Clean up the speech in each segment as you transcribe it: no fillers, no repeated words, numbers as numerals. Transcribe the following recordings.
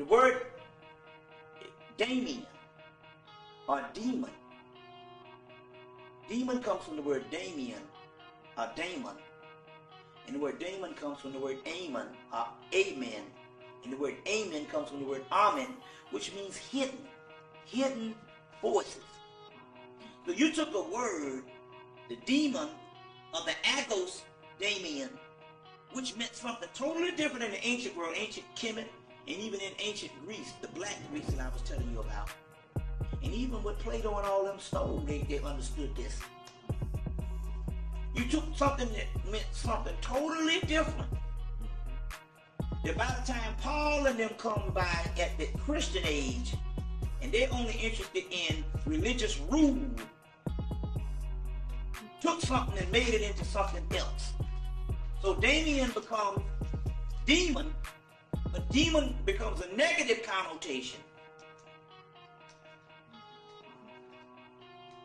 The word Damien or demon. Demon comes from the word Damien or Damon. And the word Damon comes from the word Amen or Amen. And the word Amen comes from the word Amen, which means hidden. Hidden forces. So you took a word, the demon of the Agos Damien, which meant something totally different in the ancient world, ancient Kemet, and even in ancient Greece, the black Greece that I was telling you about. And even with Plato and all them stone, they understood this. You took something that meant something totally different. That by the time Paul and them come by at the Christian age, and they're only interested in religious rule, took something and made it into something else. So Damien becomes demon, but demon becomes a negative connotation.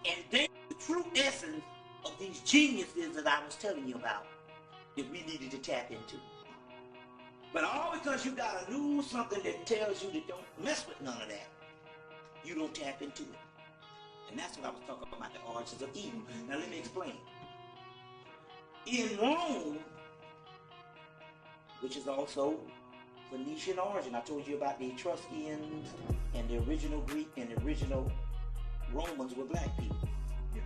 And then the true essence of these geniuses that I was telling you about, that we needed to tap into. But all because you got a new something that tells you that don't mess with none of that, you don't tap into it. And that's what I was talking about, the origins of evil. Now let me explain. In Rome, which is also Phoenician origin, I told you about the Etruscans and the original Greek and the original Romans were black people. Yeah.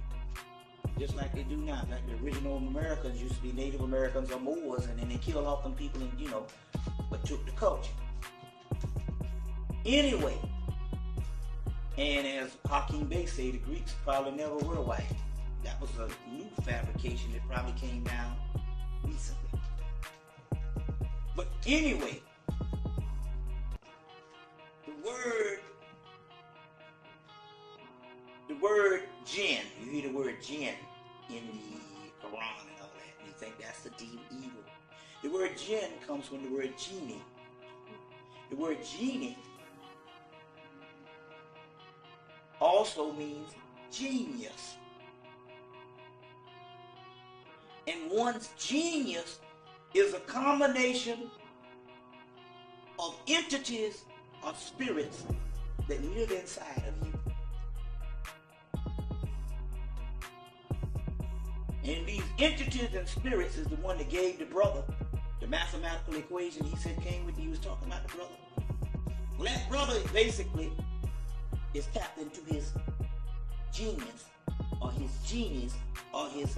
Just like they do now. Like the original Americans used to be Native Americans or Moors, and then they killed off them people and, but took the culture. Anyway, and as Hakeem Bey said, the Greeks probably never were white. That was a new fabrication that probably came down recently. But anyway, the word jinn, you hear the word jinn in the Quran and all that, and you think that's the deep evil. The word jinn comes from the word genie. The word genie also means genius. And one's genius is a combination of entities or spirits that live inside of you. And these entities and spirits is the one that gave the brother the mathematical equation he said came with you. He was talking about the brother. Well, that brother basically is tapped into his genius or his genius or his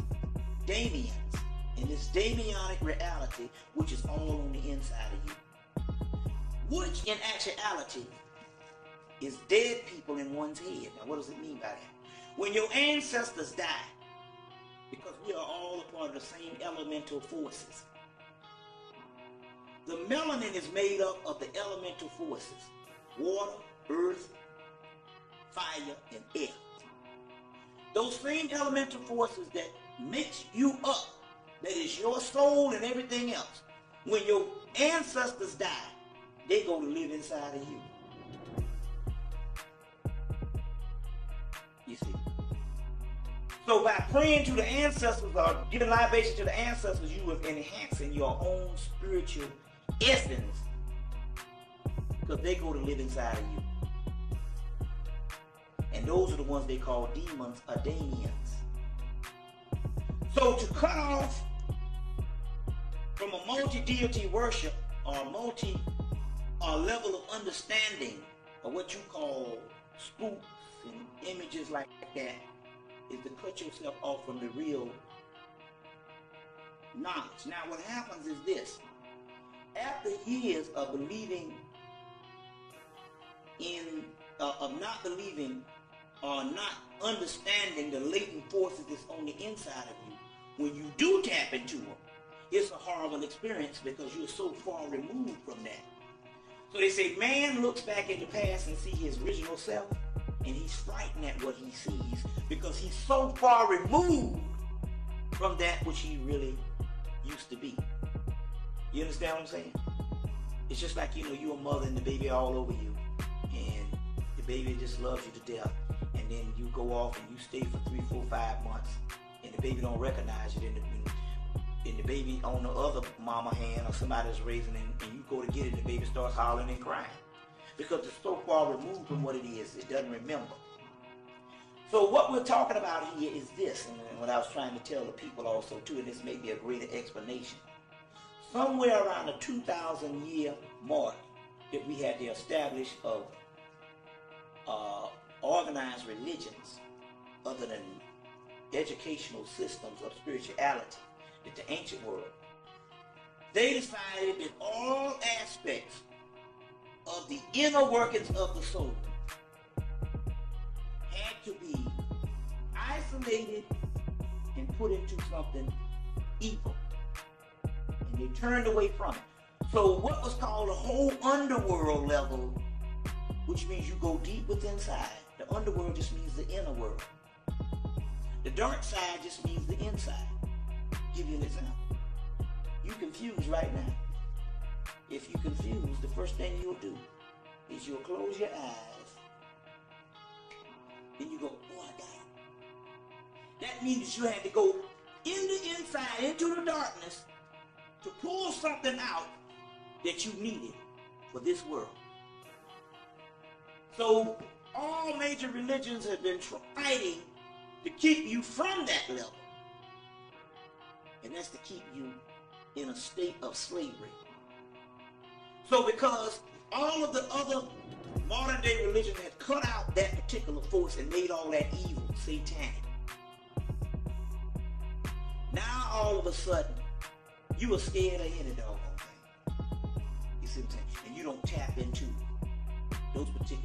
Damians, and this Damianic reality, which is all on the inside of you, which in actuality is dead people in one's head. Now what does it mean by that? When your ancestors die, because we are all a part of the same elemental forces, the melanin is made up of the elemental forces: water, earth, fire, and air. Those same elemental forces that makes you up, that is your soul and everything else. When your ancestors die, they go to live inside of you. You see? So by praying to the ancestors or giving libation to the ancestors, you are enhancing your own spiritual essence, because they go to live inside of you. And those are the ones they call demons or Damians. So to cut off from a multi-deity worship or a level of understanding of what you call spooks and images like that is to cut yourself off from the real knowledge. Now what happens is this: after years of believing in, of not believing or not understanding the latent forces that's on the inside of you, when you do tap into them, it's a horrible experience because you're so far removed from that. So they say man looks back in the past and sees his original self, and he's frightened at what he sees because he's so far removed from that which he really used to be. You understand what I'm saying? It's just like, you're a mother and the baby all over you, and the baby just loves you to death, and then you go off and you stay for 3, 4, 5 months, and the baby don't recognize you, and the baby on the other mama hand or somebody's raising, and you go to get it, and the baby starts hollering and crying. because it's so far removed from what it is, it doesn't remember. So what we're talking about here is this, and what I was trying to tell the people also too, and this may be a greater explanation. Somewhere around the 2,000 year mark that we had the establish of organized religions other than educational systems of spirituality in the ancient world, they decided that all aspects of the inner workings of the soul had to be isolated and put into something evil. And they turned away from it. So what was called a whole underworld level, which means you go deep within inside. The underworld just means the inner world. The dark side just means the inside. Give you an example. You confused right now. If you confused, the first thing you'll do is you'll close your eyes. Then you go, oh, I got it. That means you had to go in the inside, into the darkness, to pull something out that you needed for this world. So all major religions have been fighting to keep you from that level. And that's to keep you in a state of slavery. So because all of the other modern day religion had cut out that particular force and made all that evil satanic. Now all of a sudden, you are scared of any doggone thing. You see what I'm saying? And you don't tap into those particular